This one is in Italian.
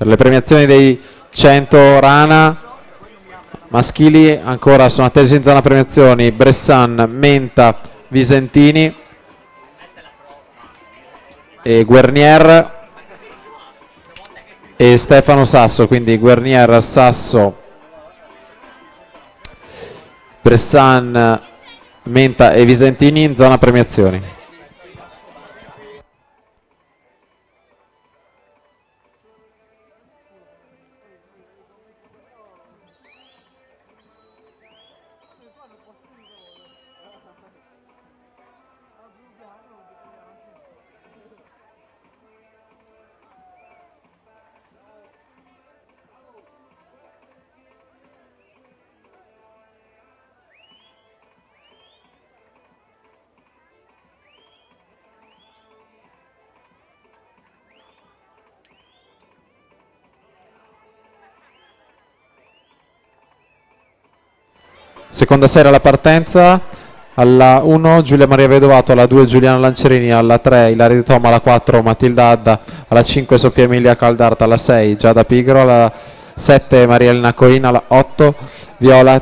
Per le premiazioni dei 100 Rana maschili ancora sono attesi in zona premiazioni Bressan, Menta, Visentini e Guernier e Stefano Sasso, quindi Guernier, Sasso, Bressan, Menta e Visentini in zona premiazioni. Seconda serie alla partenza, alla 1 Giulia Maria Vedovato, alla 2 Giuliano Lancerini, alla 3 Ilaria Di Toma, alla 4 Matilda Adda, alla 5 Sofia Emilia Caldarta, alla 6 Giada Pigro, alla 7 Maria Elena Coina, alla 8 Viola